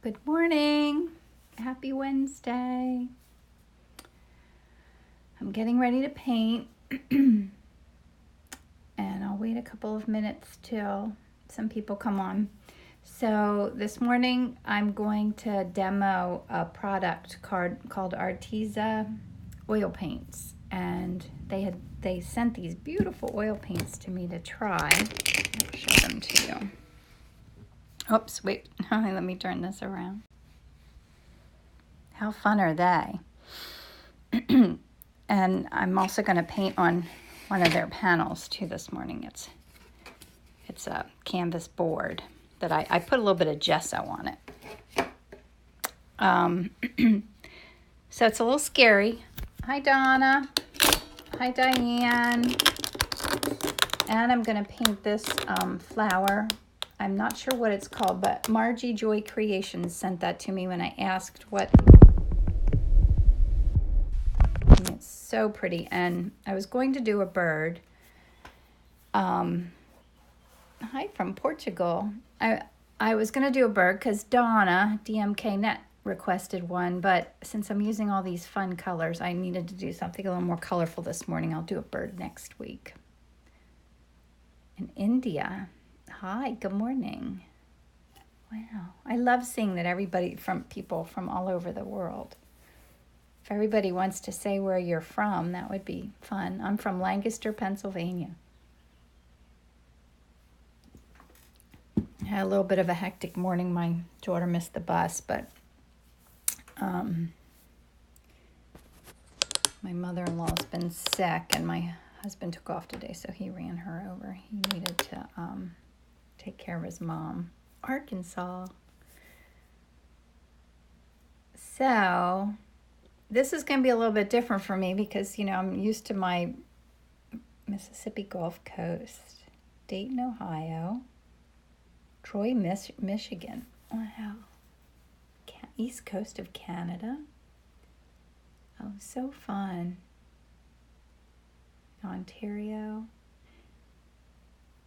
Good morning. Happy Wednesday. I'm getting ready to paint and I'll wait a couple of minutes till some people come on. So this morning I'm going to demo a product called Arteza oil paints, and they sent these beautiful oil paints to me to try. I'll show them to you. Oops, wait, let me turn this around. How fun are they? And I'm also going to paint on one of their panels too this morning. It's a canvas board that I put a little bit of gesso on it. So it's a little scary. Hi, Donna. Hi, Diane. And I'm going to paint this flower. I'm not sure what it's called, but Margie Joy Creations sent that to me when I asked what. And it's so pretty. And I was going to do a bird. Hi from Portugal. I was going to do a bird because Donna, DMK Net, requested one. But since I'm using all these fun colors, I needed to do something a little more colorful this morning. I'll do a bird next week. In India. Hi, good morning. Wow, I love seeing that people from all over the world. If everybody wants to say where you're from, that would be fun. I'm from Lancaster, Pennsylvania. I had a little bit of a hectic morning. My daughter missed the bus, but my mother-in-law's been sick, and my husband took off today, so he ran her over. He needed to take care of his mom. Arkansas. So this is going to be a little bit different for me because, I'm used to my Mississippi Gulf Coast, Dayton, Ohio, Troy, Michigan. Wow. East Coast of Canada. Oh, so fun. Ontario.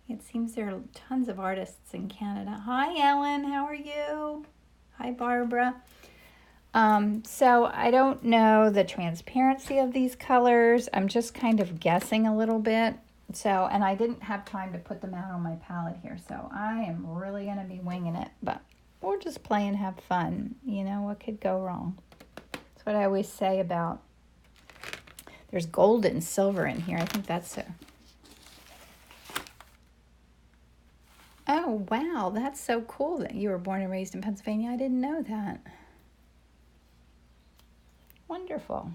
It seems there are tons of artists in Canada. Hi, Ellen. How are you? Hi, Barbara. So I don't know the transparency of these colors. I'm just kind of guessing a little bit. So, and I didn't have time to put them out on my palette here. So I am really going to be winging it. But we'll just play and have fun. What could go wrong? That's what I always say about, there's gold and silver in here. I think that's Oh, wow. That's so cool that you were born and raised in Pennsylvania. I didn't know that. Wonderful.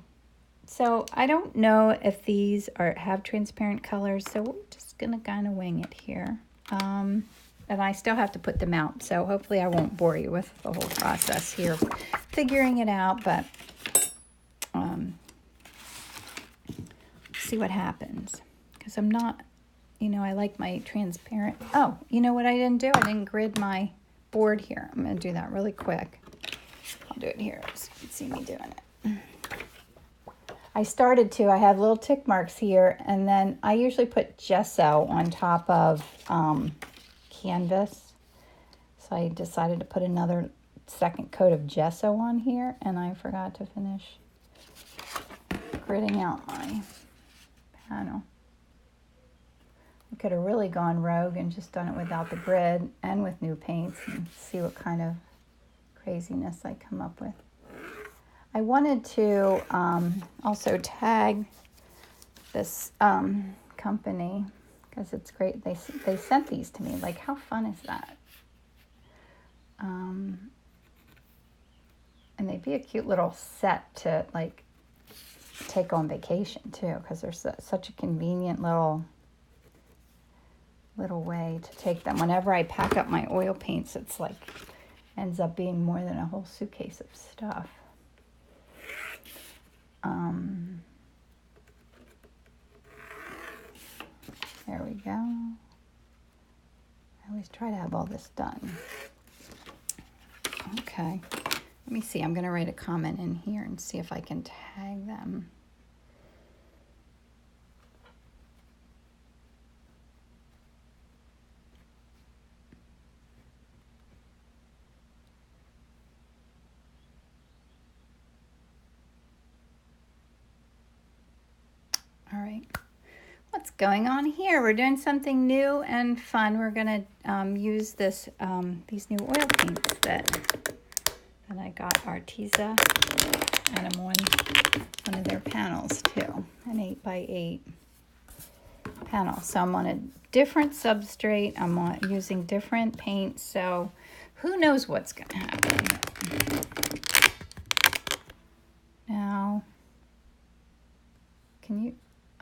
So I don't know if these have transparent colors, so we're just going to kind of wing it here. And I still have to put them out, so hopefully I won't bore you with the whole process here, figuring it out, but see what happens. Because I'm not, I like my transparent. Oh, you know what I didn't do? I didn't grid my board here. I'm going to do that really quick. I'll do it here so you can see me doing it. I started to. I have little tick marks here, and then I usually put gesso on top of canvas. So I decided to put another second coat of gesso on here, and I forgot to finish gridding out my panel. I could have really gone rogue and just done it without the grid and with new paints and see what kind of craziness I come up with. I wanted to also tag this company because it's great. They sent these to me. Like, how fun is that? And they'd be a cute little set to like take on vacation too, because they're such a convenient little way to take them. Whenever I pack up my oil paints, it's like ends up being more than a whole suitcase of stuff. There we go. I always try to have all this done. Okay. Let me see. I'm going to write a comment in here and see if I can tag them. right. What's going on here? We're doing something new and fun. We're gonna use this these new oil paints that I got Arteza, and I'm on one of their panels too, an 8x8 panel. So I'm on a different substrate. I'm using different paints. So who knows what's gonna happen? Now, can you?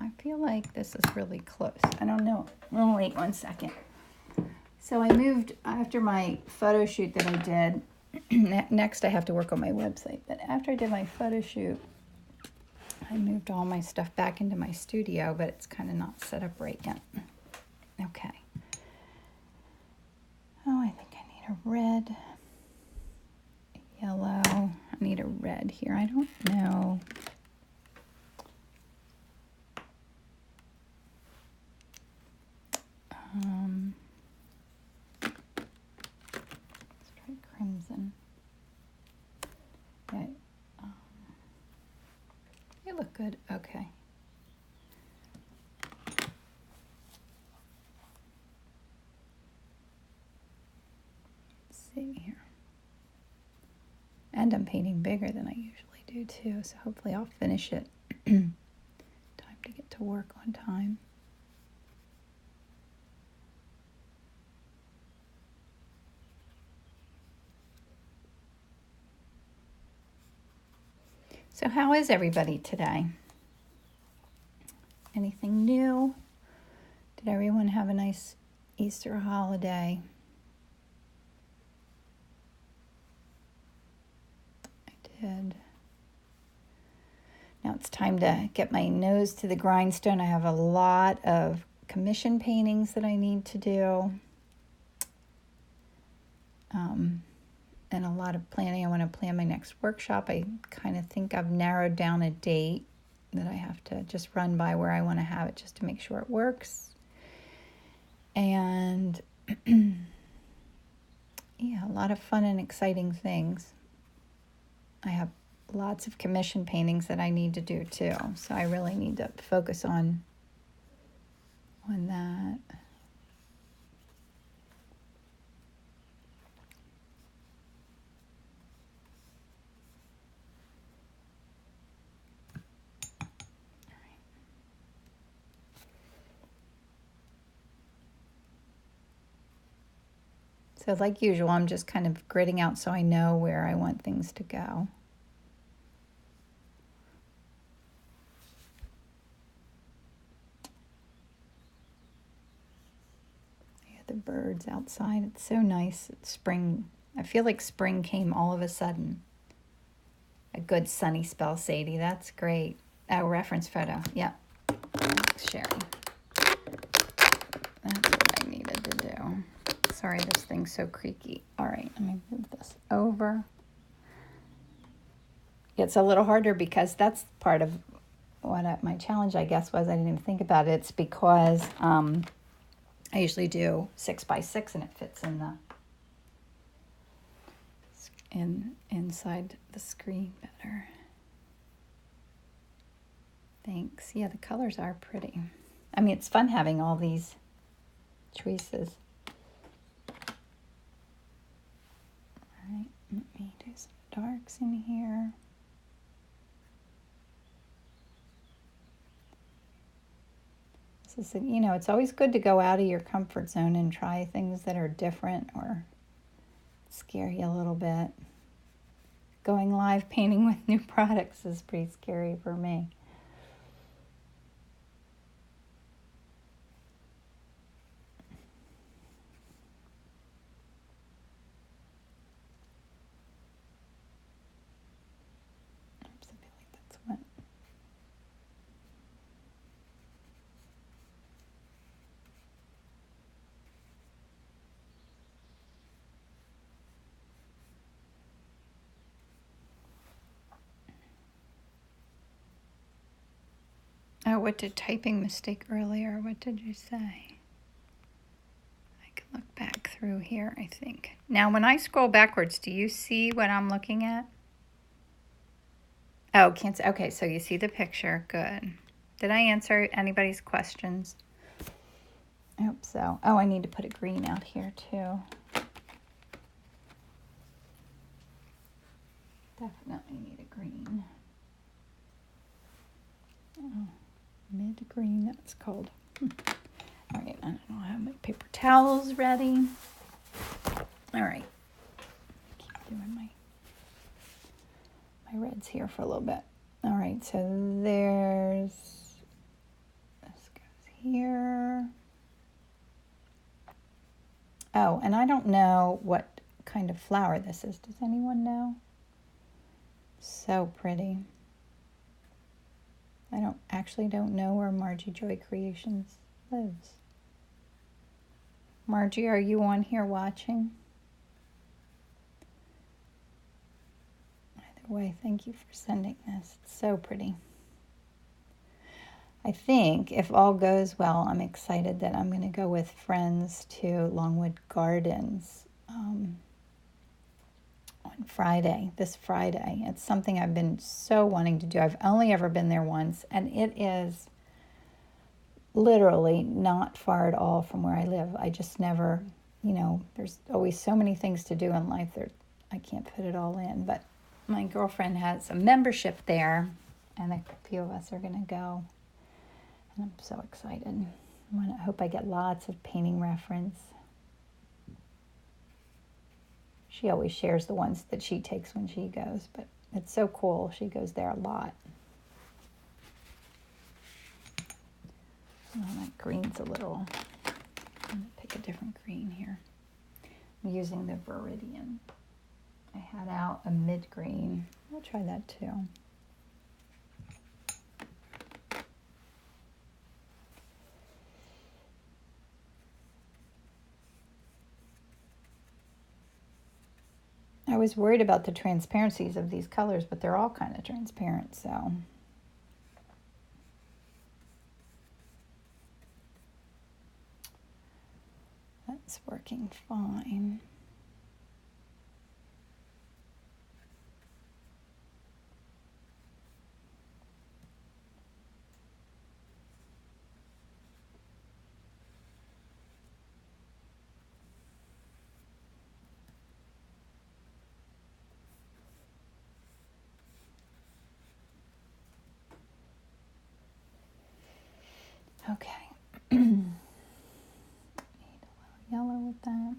I feel like this is really close. I don't know. Oh, wait 1 second. So I moved after my photo shoot that I did. Next, I have to work on my website. But after I did my photo shoot, I moved all my stuff back into my studio, but it's kind of not set up right yet. Okay. Oh, I think I need a red, yellow. I need a red here. I don't know. Let's try crimson. Yeah, you look good. Okay. Let's see here. And I'm painting bigger than I usually do too, so hopefully I'll finish it. Time to get to work on time. So how is everybody today? Anything new? Did everyone have a nice Easter holiday? I did. Now it's time to get my nose to the grindstone. I have a lot of commission paintings that I need to do. And a lot of planning. I want to plan my next workshop. I kind of think I've narrowed down a date that I have to just run by where I want to have it just to make sure it works. And yeah, a lot of fun and exciting things. I have lots of commission paintings that I need to do too. So I really need to focus on that. So like usual, I'm just kind of gridding out so I know where I want things to go. Yeah, the birds outside. It's so nice. It's spring. I feel like spring came all of a sudden. A good sunny spell, Sadie. That's great. Oh, reference photo. Yeah. Thanks, Sherry. That's what I needed to do. Sorry, this thing's so creaky. All right, let me move this over. It's a little harder because that's part of what my challenge, I guess, was. I didn't even think about it. It's because I usually do 6x6 and it fits in inside the screen better. Thanks. Yeah, the colors are pretty. I mean, it's fun having all these choices. All right, let me do some darks in here. This is, it's always good to go out of your comfort zone and try things that are different or scare you a little bit. Going live painting with new products is pretty scary for me. Oops, I feel like that's wet. Oh, what did typing mistake earlier? What did you say? I can look back through here, I think. Now, when I scroll backwards, do you see what I'm looking at? Oh, can't see. Okay, so you see the picture. Good. Did I answer anybody's questions? I hope so. Oh, I need to put a green out here too. Definitely need a green. Oh, mid-green, that's called. All right, I don't have my paper towels ready. All right. Keep doing my reds here for a little bit. All right, so this goes here. Oh, and I don't know what kind of flower this is. Does anyone know? So pretty. I don't know where Margie Joy Creations lives. Margie, are you on here watching? Either way, thank you for sending this. It's so pretty. I think if all goes well, I'm excited that I'm going to go with friends to Longwood Gardens on Friday, this Friday. It's something I've been so wanting to do. I've only ever been there once, and it is literally not far at all from where I live. I just never, there's always so many things to do in life that I can't fit it all in. But my girlfriend has a membership there, and a few of us are going to go. And I'm so excited. I hope I get lots of painting reference. She always shares the ones that she takes when she goes, but it's so cool. She goes there a lot. Oh, that green's a little, I'm going to pick a different green here. I'm using the Viridian. I had out a mid-green. I'll try that too. I was worried about the transparencies of these colors, but they're all kind of transparent, so. That's working fine. Okay. Need a little yellow with that.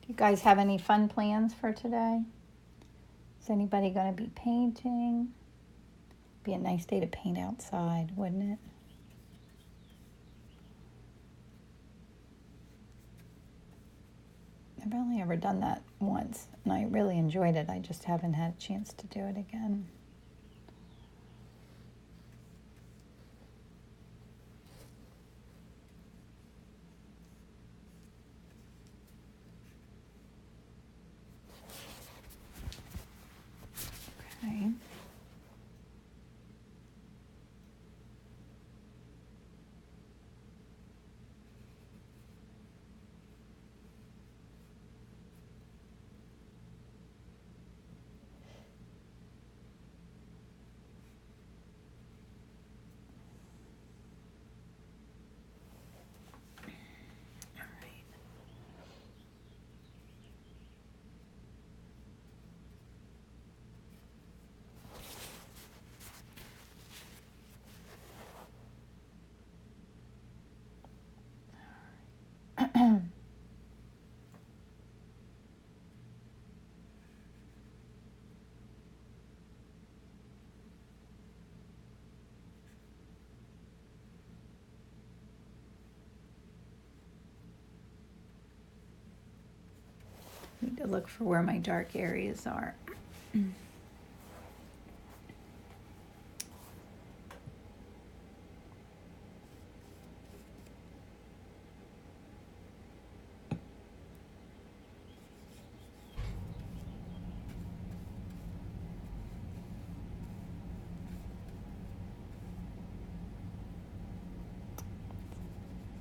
Do you guys have any fun plans for today? Is anybody going to be painting? Be a nice day to paint outside, wouldn't it? I've only ever done that once, and I really enjoyed it. I just haven't had a chance to do it again. Okay. look for where my dark areas are.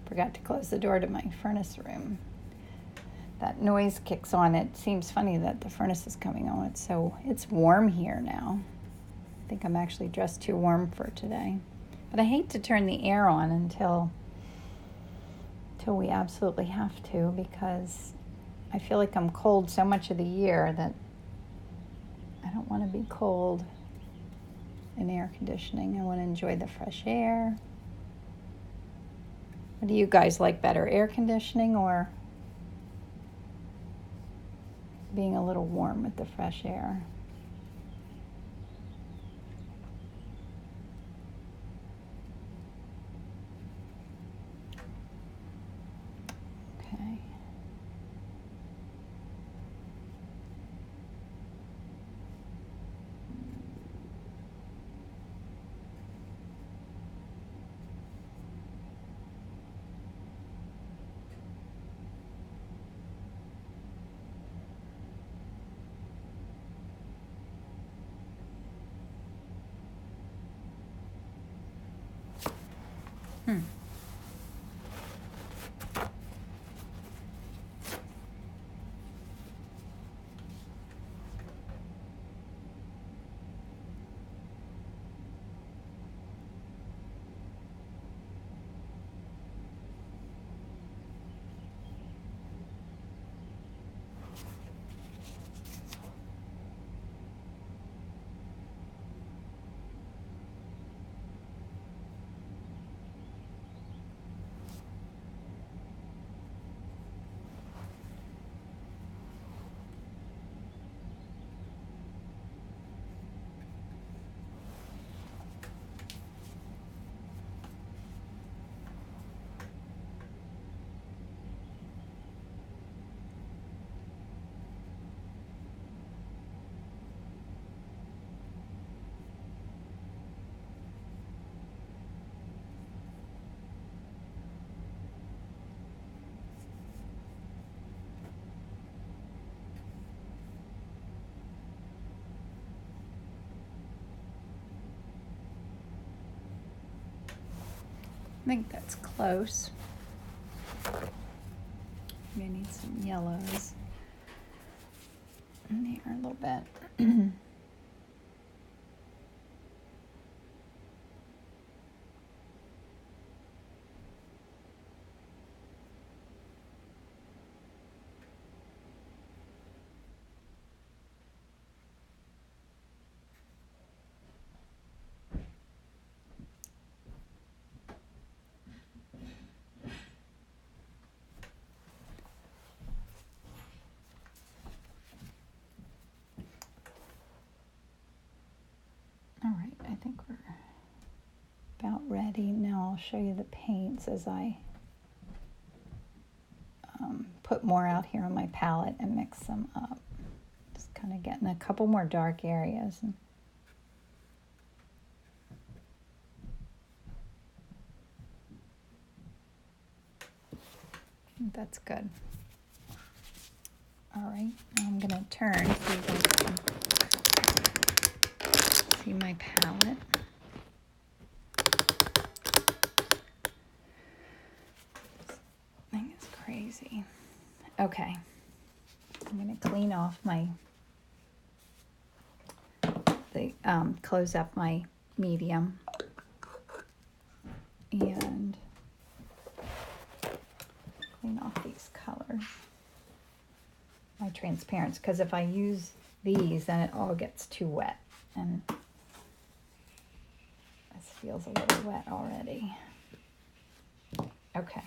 Forgot to close the door to my furnace room. That noise kicks on. It seems funny that the furnace is coming on. It's warm here now. I think I'm actually dressed too warm for today. But I hate to turn the air on until we absolutely have to, because I feel like I'm cold so much of the year that I don't want to be cold in air conditioning. I want to enjoy the fresh air. What do you guys like better, air conditioning or being a little warm with the fresh air? Okay. I think that's close. I need some yellows in here a little bit. All right, I think we're about ready. Now I'll show you the paints as I put more out here on my palette and mix them up. Just kind of getting a couple more dark areas. That's good. All right, now I'm gonna turn so you guys can see my palette. This thing is crazy. Okay, I'm gonna clean off close up my medium and clean off these colors, my transparents, because if I use these then it all gets too wet, and this feels a little wet already. Okay,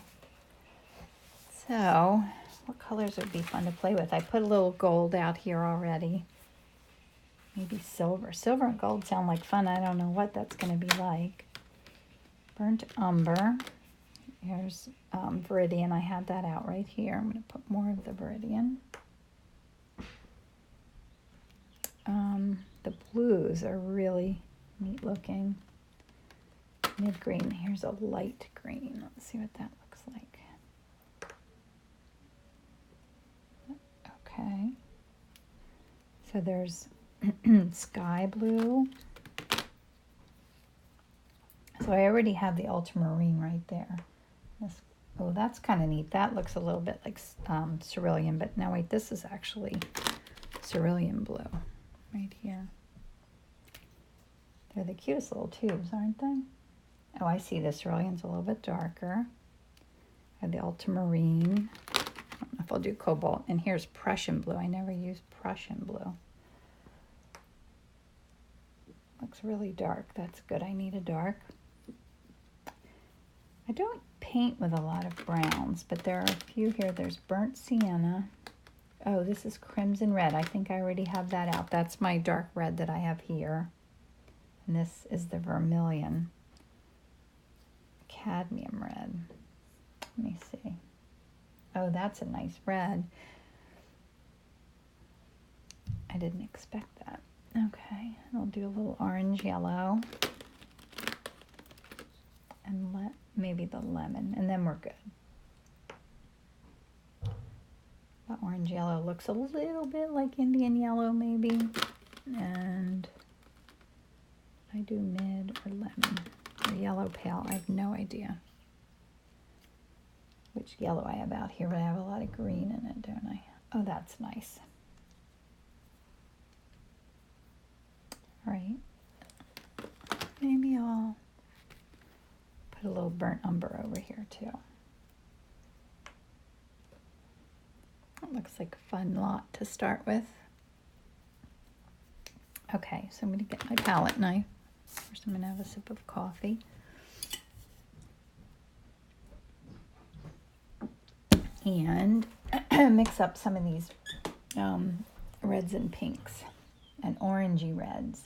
so what colors would be fun to play with? I put a little gold out here already. Maybe silver. Silver and gold sound like fun. I don't know what that's going to be like. Burnt umber. Here's Viridian. I had that out right here. I'm going to put more of the Viridian. The blues are really neat looking. Mid green. Here's a light green. Let's see what that looks like. Okay. So there's sky blue. So I already have the ultramarine right there. Oh, that's kind of neat. That looks a little bit like cerulean, but now wait, this is actually cerulean blue right here. They're the cutest little tubes, aren't they? Oh, I see the cerulean's a little bit darker. I have the ultramarine. I don't know if I'll do cobalt. And here's Prussian blue. I never use Prussian blue. Looks really dark. That's good. I need a dark. I don't paint with a lot of browns, but there are a few here. There's burnt sienna. Oh, this is crimson red. I think I already have that out. That's my dark red that I have here. And this is the vermilion. Cadmium red. Let me see. Oh, that's a nice red. I didn't expect that. Okay, I'll do a little orange yellow. And maybe the lemon, and then we're good. The orange yellow looks a little bit like Indian yellow maybe. And I do mid or lemon or yellow pale. I have no idea which yellow I have out here, but I have a lot of green in it, don't I? Oh, that's nice. All right. Maybe I'll put a little burnt umber over here too. It looks like a fun lot to start with. Okay, so I'm going to get my palette knife. First I'm going to have a sip of coffee. And mix up some of these reds and pinks and orangey reds.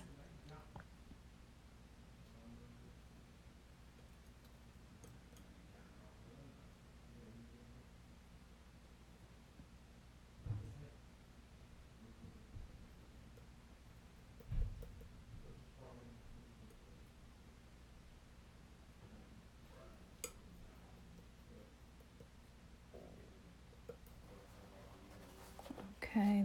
Okay,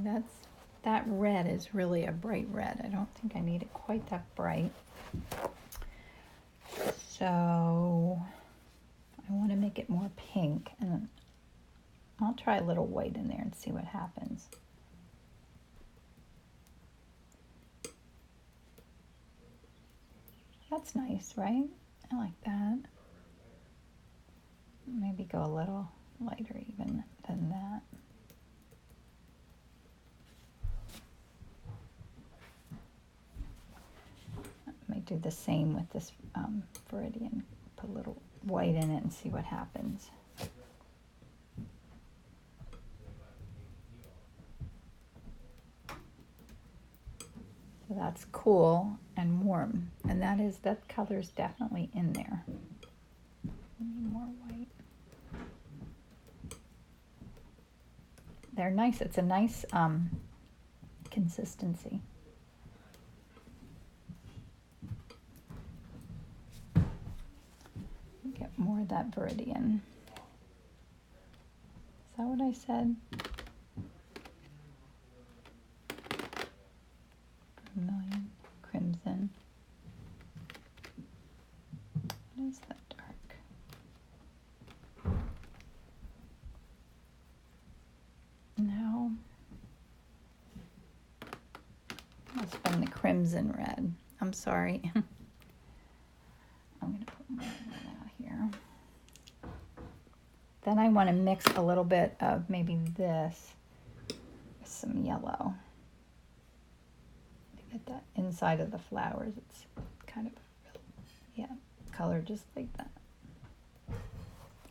that red is really a bright red. I don't think I need it quite that bright. So I want to make it more pink, and I'll try a little white in there and see what happens. That's nice, right? I like that. Maybe go a little lighter even than that. I might do the same with this Viridian. Put a little white in it and see what happens. So that's cool and warm, and that color is definitely in there. I need more white. They're nice. It's a nice consistency. Get more of that Viridian. Is that what I said? Vermilion, crimson. What is that dark? Now I'll spend the crimson red. I'm sorry. I'm going to put more of that out here. Then I want to mix a little bit of maybe this with some yellow. To get that inside of the flowers. It's kind of, yeah, color just like that.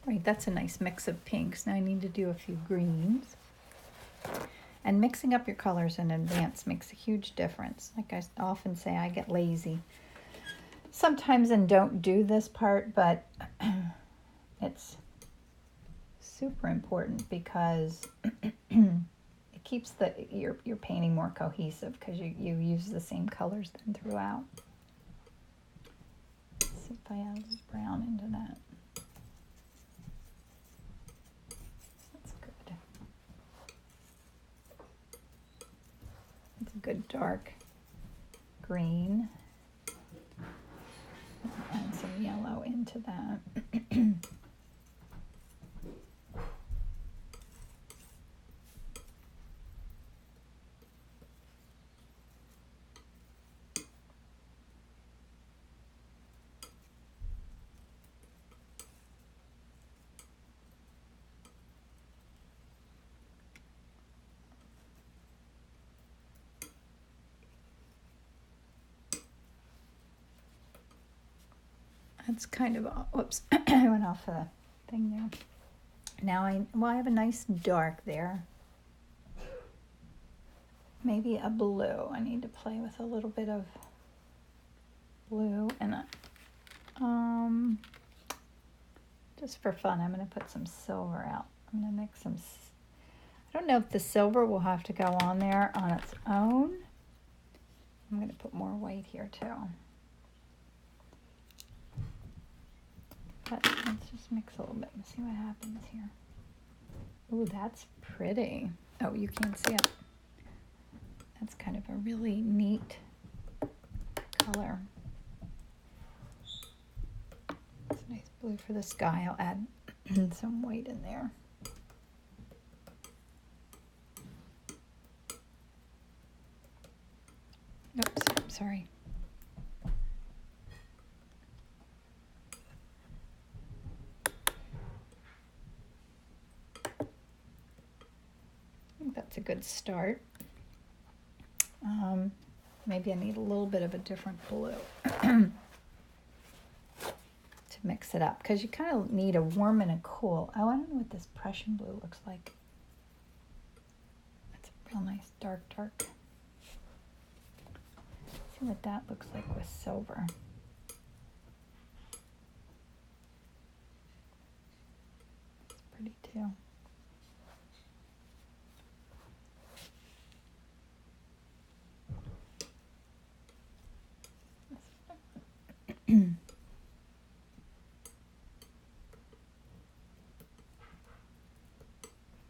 Right, that's a nice mix of pinks. Now I need to do a few greens. And mixing up your colors in advance makes a huge difference. Like I often say, I get lazy sometimes and don't do this part, but it's super important because if It keeps your painting more cohesive because you use the same colors then throughout. Let's see if I add a little brown into that. That's good. It's a good dark green. Add some yellow into that. That's kind of, whoops, I went off the thing there. Now I have a nice dark there. Maybe a blue. I need to play with a little bit of blue and just for fun, I'm going to put some silver out. I'm going to mix some, I don't know if the silver will have to go on there on its own. I'm going to put more white here too. But let's just mix a little bit and see what happens here. Ooh, that's pretty. Oh, you can't see it. That's kind of a really neat color. It's a nice blue for the sky. I'll add some white in there. Oops, sorry. I think that's a good start. Maybe I need a little bit of a different blue to mix it up, because you kind of need a warm and a cool. Oh, I don't know what this Prussian blue looks like. It's a real nice dark. See what that looks like with silver. It's pretty too.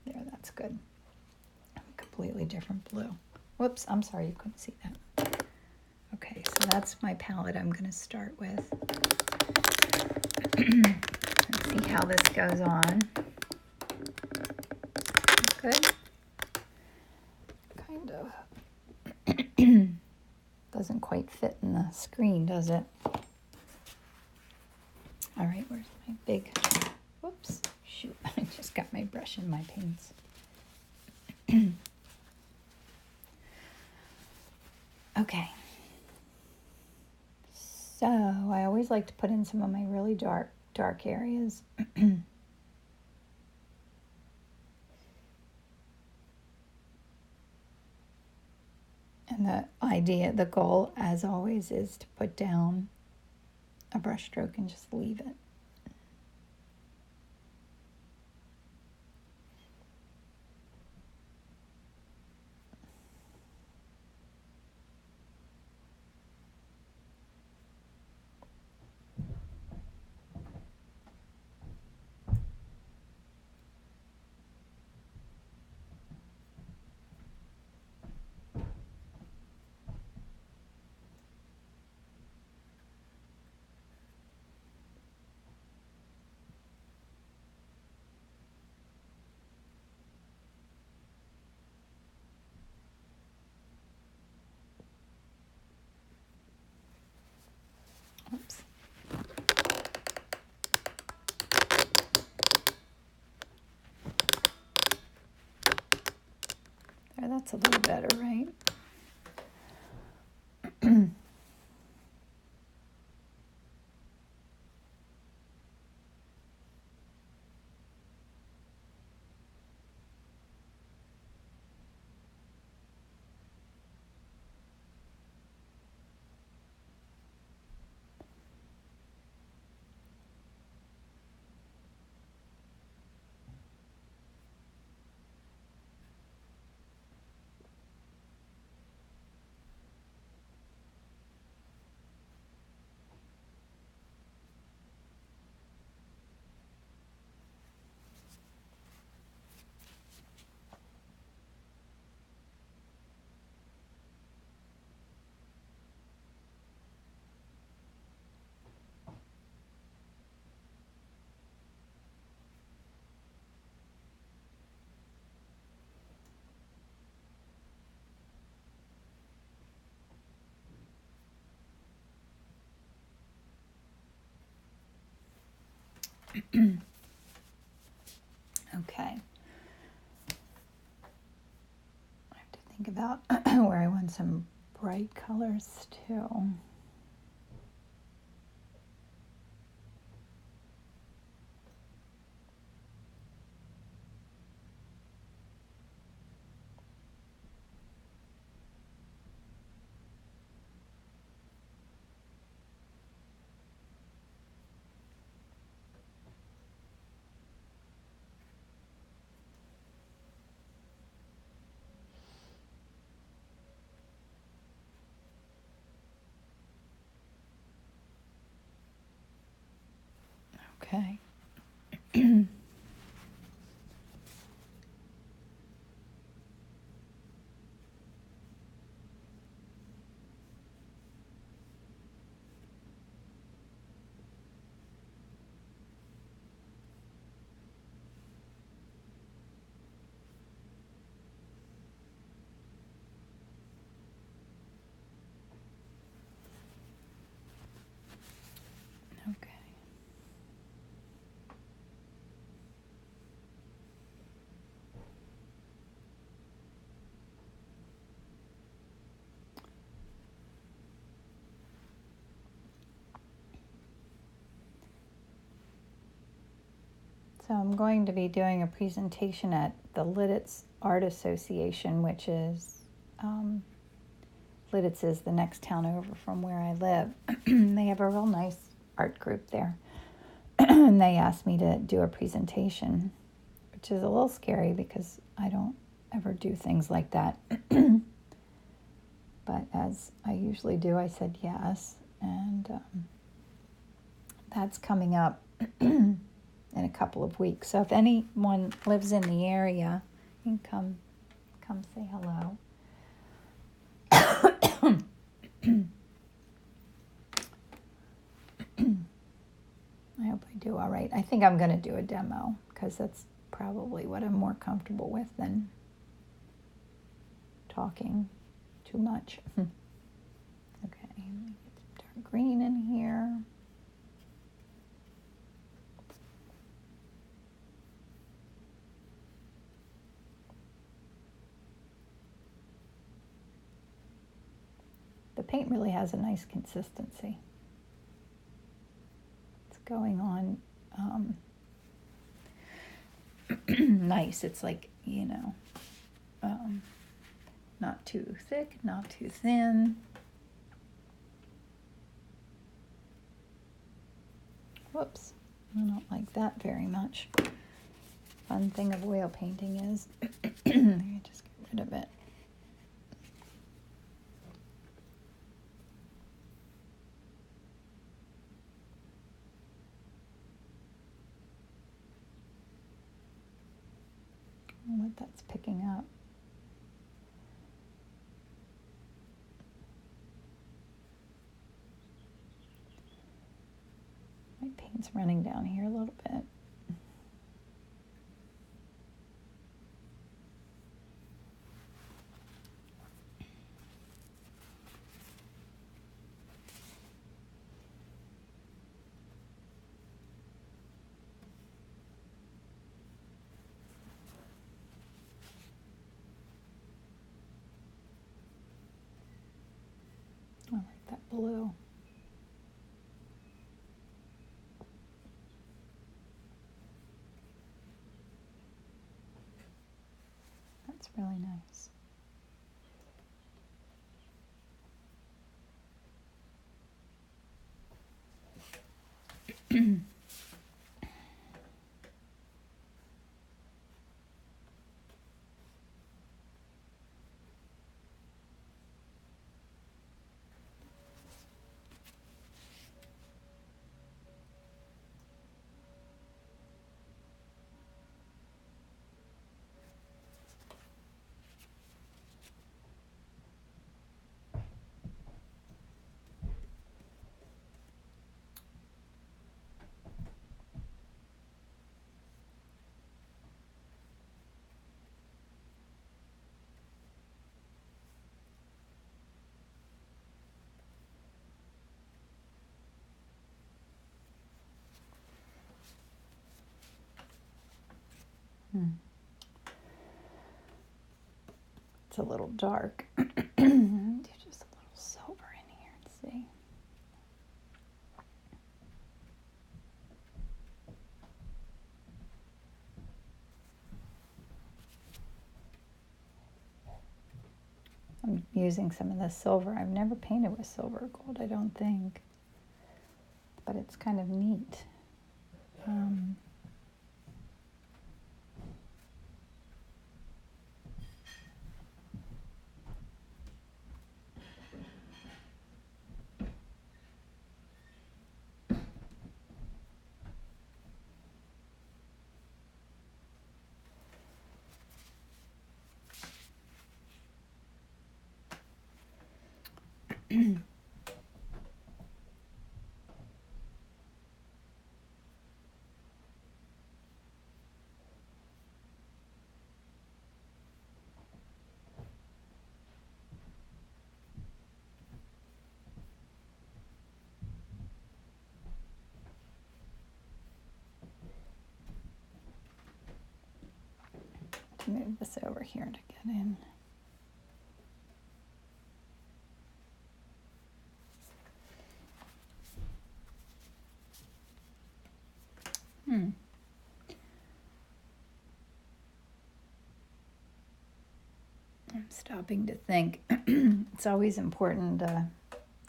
There, that's good. Completely different blue. Whoops, I'm sorry you couldn't see that. Okay, so that's my palette I'm going to start with. Let's see how this goes on. Good. Kind of. Doesn't quite fit in the screen, does it? All right, where's my big, whoops, shoot, I just got my brush and my paints. Okay. So I always like to put in some of my really dark areas. And the goal, as always, is to put down a brush stroke and just leave it. Oops. There, that's a little better, right? Okay. I have to think about where I want some bright colors too. Okay. Okay. So I'm going to be doing a presentation at the Lidditz Art Association, which is, Lidditz is the next town over from where I live. They have a real nice art group there. And they asked me to do a presentation, which is a little scary because I don't ever do things like that. But as I usually do, I said yes. And that's coming up in a couple of weeks. So if anyone lives in the area, you can come say hello. I hope I do all right. I think I'm going to do a demo because that's probably what I'm more comfortable with than talking too much. Okay, let me get some dark green in here. The paint really has a nice consistency. It's going on nice. It's like, not too thick, not too thin. Whoops, I don't like that very much. Fun thing of oil painting is, you just get rid of it. What that's picking up. My paint's running down here a little bit. I like that blue. That's really nice. It's a little dark. Do just a little silver in here and see. I'm using some of this silver. I've never painted with silver or gold, I don't think. But it's kind of neat. To move this over here to get in. I'm stopping to think. It's always important to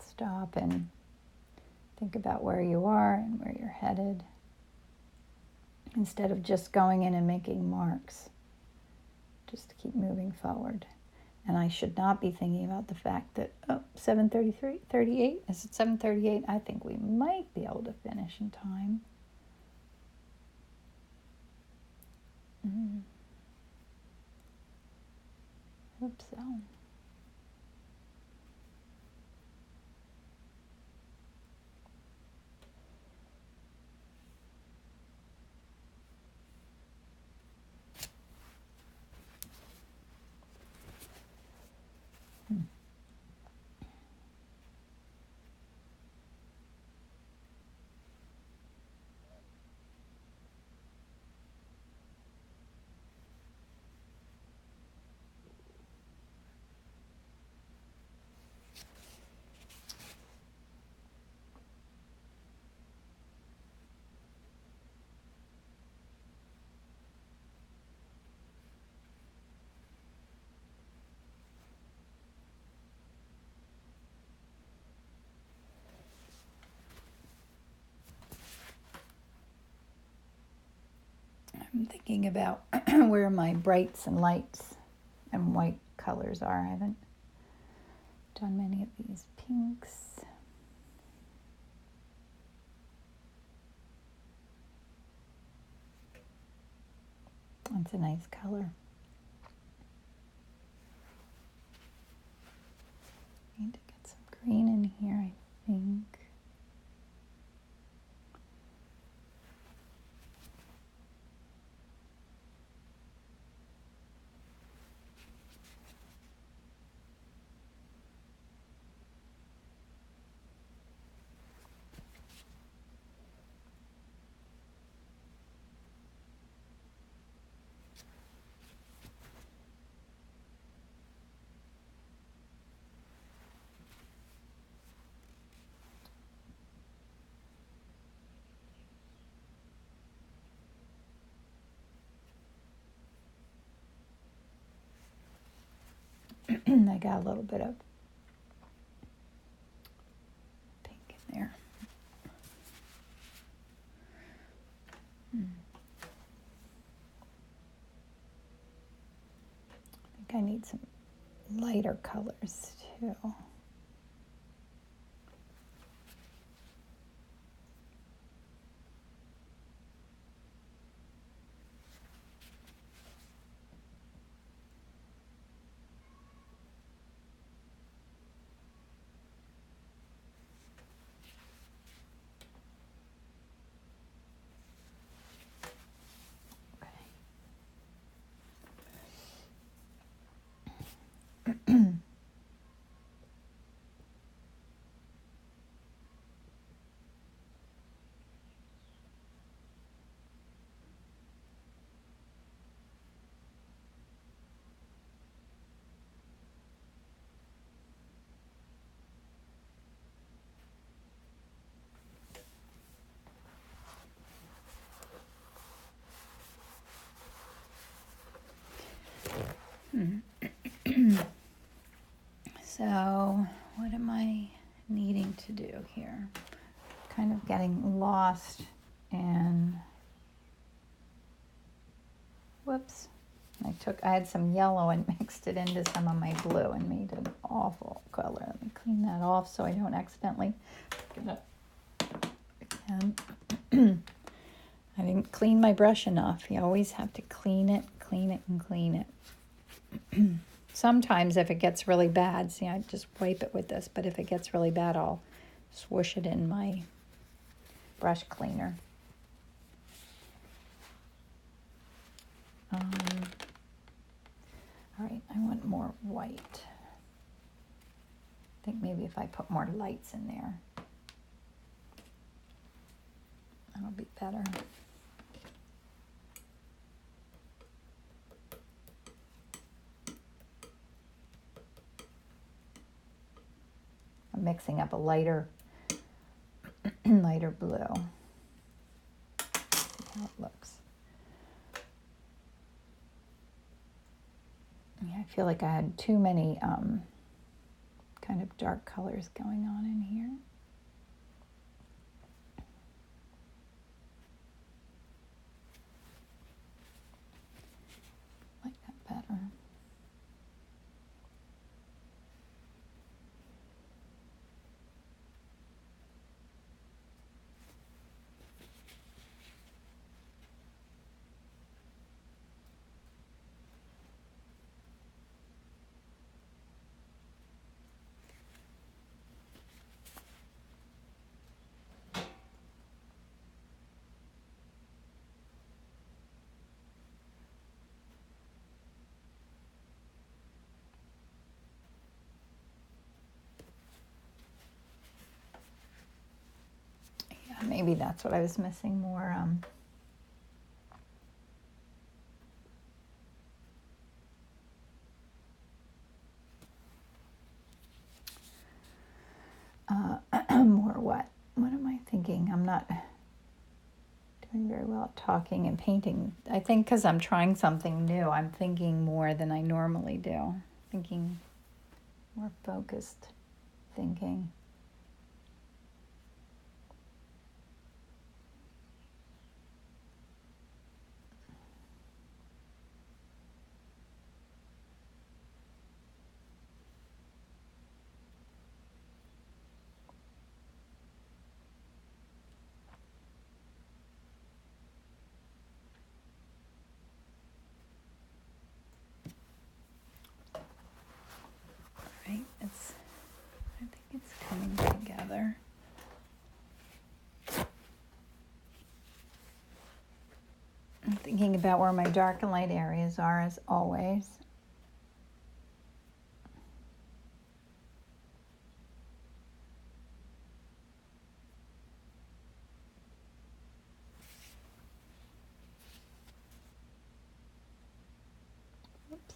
stop and think about where you are and where you're headed, instead of just going in and making marks. Just keep moving forward. And I should not be thinking about the fact that, 7:38? Is it 7:38? I think we might be able to finish in time. Hope so. I'm thinking about where my brights and lights and white colors are. I haven't done many of these pinks. It's a nice color. Need to get some green in here, I think. I got a little bit of pink in there. I think I need some lighter colors too. getting lost and whoops. I had some yellow and mixed it into some of my blue and made an awful color. Let me clean that off so I don't accidentally pick it up again. I didn't clean my brush enough. You always have to clean it, and clean it. Sometimes if it gets really bad, see, I just wipe it with this, but if it gets really bad, I'll swoosh it in my brush cleaner. All right, I want more white. I think maybe if I put more lights in there, that'll be better. I'm mixing up a lighter blue. See how it looks. Yeah, I feel like I had too many kind of dark colors going on in here. Like that better. Maybe that's what I was missing, more more what? What am I thinking? I'm not doing very well at talking and painting. I think because I'm trying something new, I'm thinking more than I normally do. Thinking more focused thinking. Right? I think it's coming together. I'm thinking about where my dark and light areas are, as always. Oops.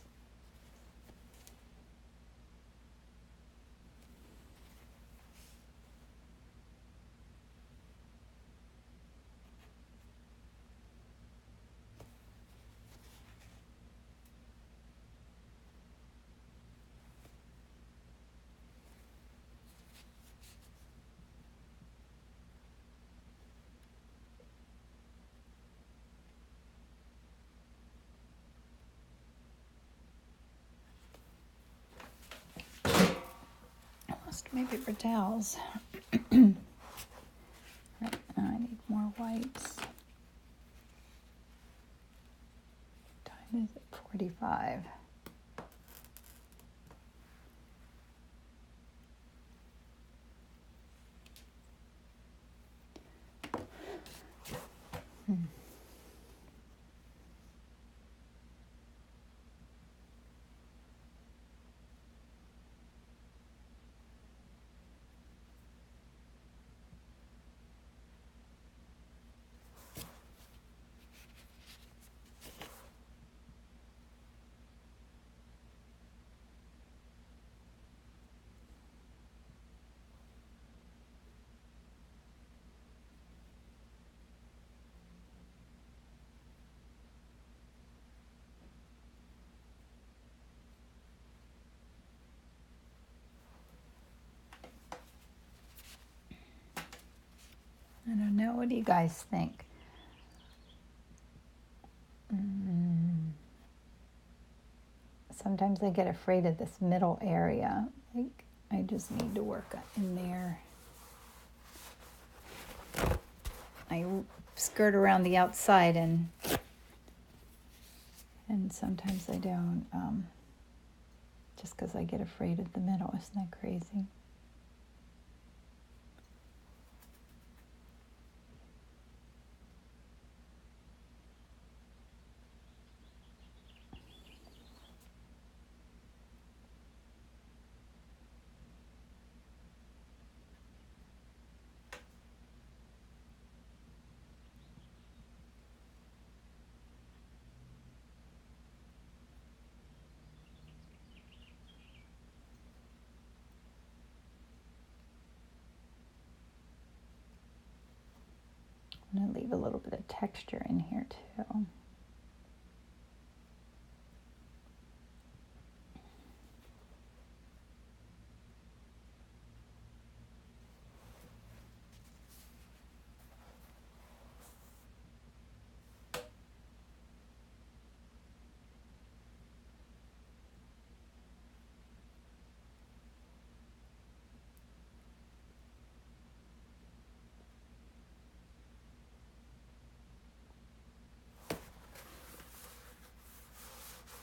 Lost my paper towels. Right, I need more whites. Time is at 45. What do you guys think? Sometimes I get afraid of this middle area. Like, I just need to work in there. I skirt around the outside and sometimes I don't, just because I get afraid of the middle. Isn't that crazy? I'm going to leave a little bit of texture in here too.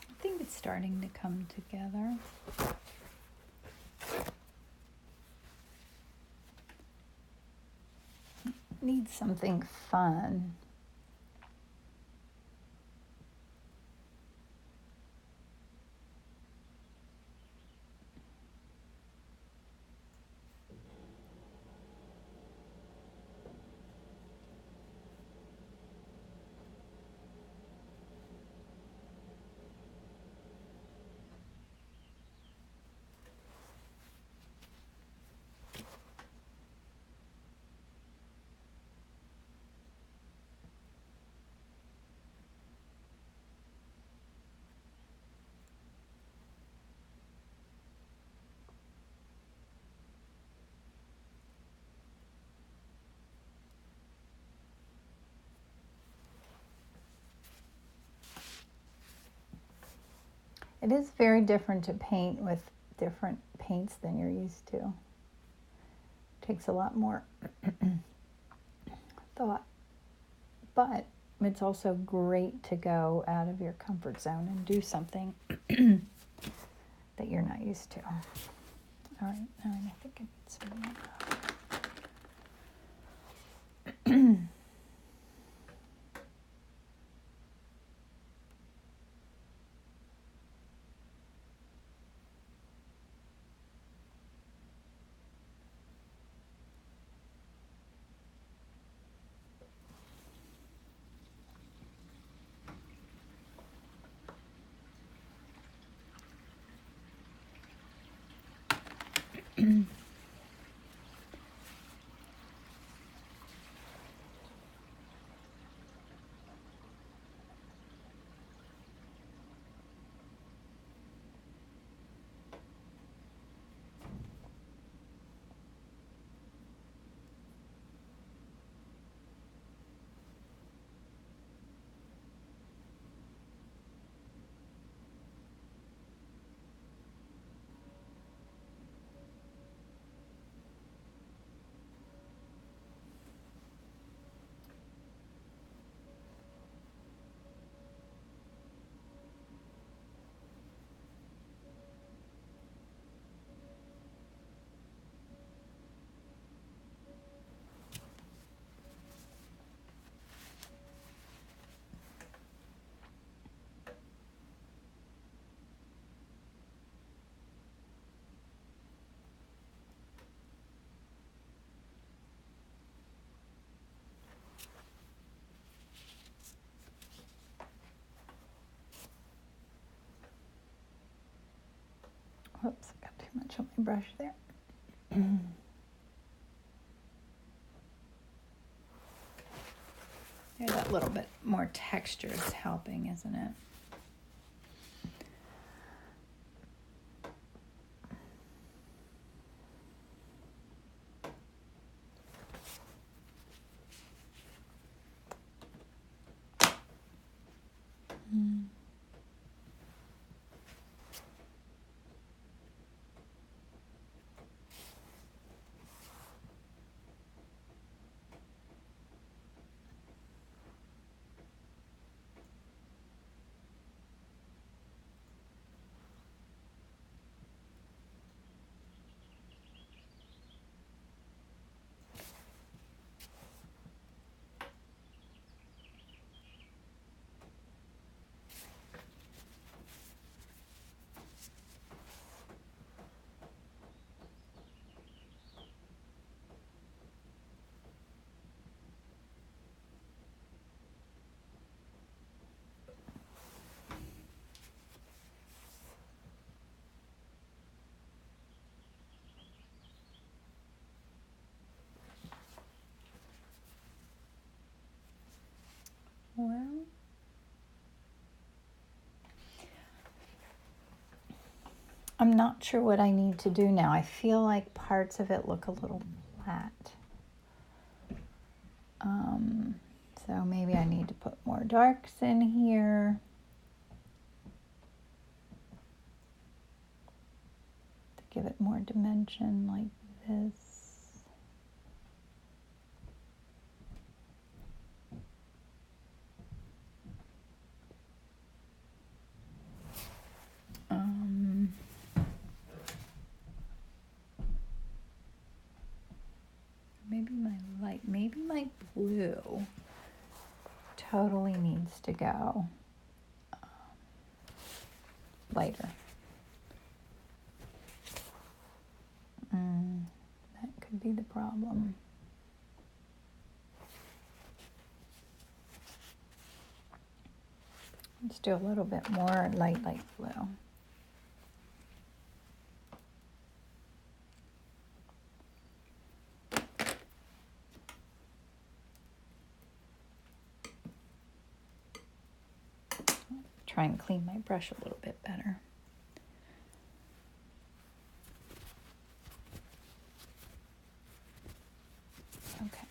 I think it's starting to come together. Need something fun. It is very different to paint with different paints than you're used to. It takes a lot more thought. But it's also great to go out of your comfort zone and do something that you're not used to. All right, I think I need some more. Whoops, I got too much on my brush there. Yeah, that little bit more texture is helping, isn't it? I'm not sure what I need to do now. I feel like parts of it look a little flat. So maybe I need to put more darks in here. To give it more dimension like this. Maybe my blue totally needs to go lighter. That could be the problem. Let's do a little bit more light blue. Try and clean my brush a little bit better. Okay.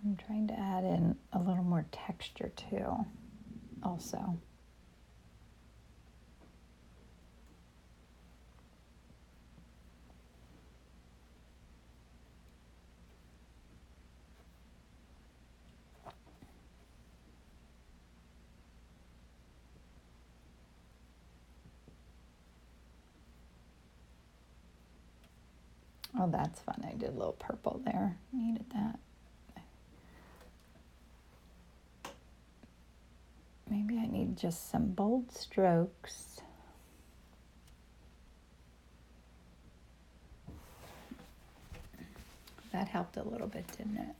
I'm trying to add in a little more texture too, also. Oh, that's fun. I did a little purple there. Needed that. Maybe I need just some bold strokes. That helped a little bit, didn't it?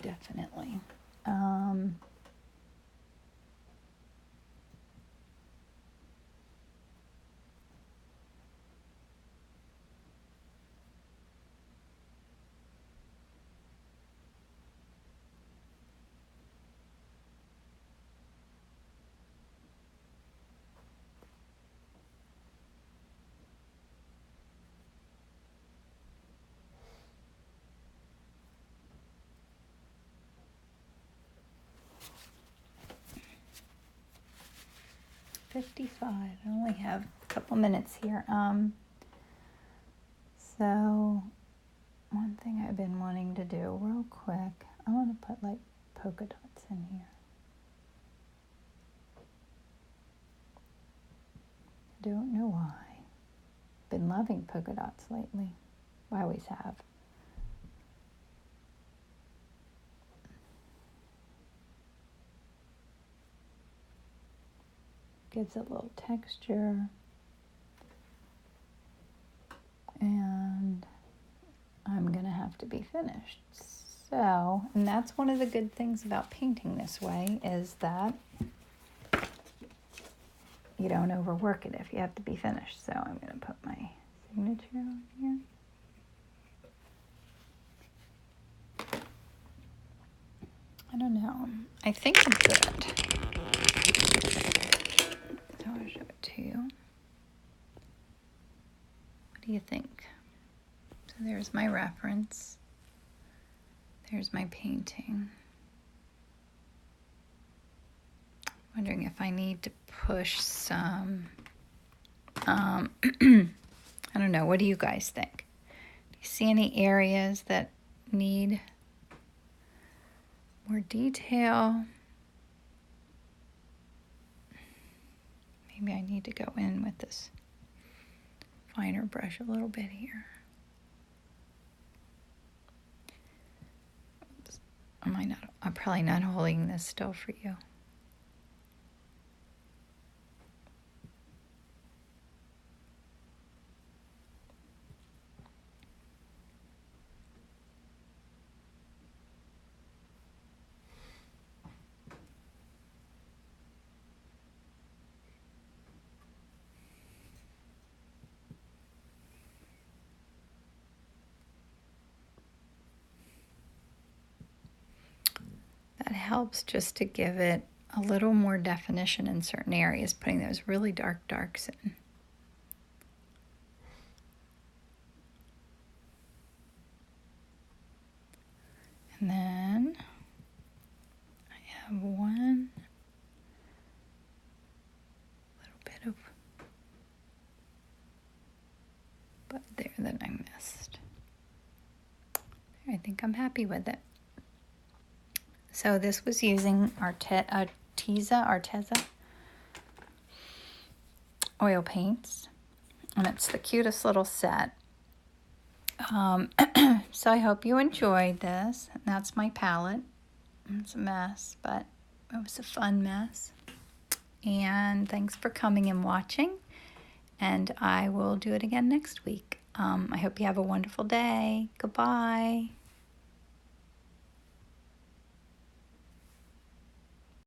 Definitely. .55. I only have a couple minutes here. So one thing I've been wanting to do real quick, I want to put like polka dots in here. I don't know why. Been loving polka dots lately. I always have. Gives it a little texture. And I'm gonna have to be finished. So, and that's one of the good things about painting this way is that you don't overwork it if you have to be finished. So I'm gonna put my signature on here. I don't know. I think I'm good. So I'll show it to you. What do you think? So there's my reference. There's my painting. Wondering if I need to push some, I don't know, what do you guys think? Do you see any areas that need more detail? Maybe I need to go in with this finer brush a little bit here. Oops. I'm probably not holding this still for you. helps just to give it a little more definition in certain areas, putting those really dark darks in. And then I have one little bit of bud there that I missed. I think I'm happy with it. So this was using Arteza oil paints, and it's the cutest little set. So I hope you enjoyed this. That's my palette. It's a mess, but it was a fun mess. And thanks for coming and watching. And I will do it again next week. I hope you have a wonderful day. Goodbye.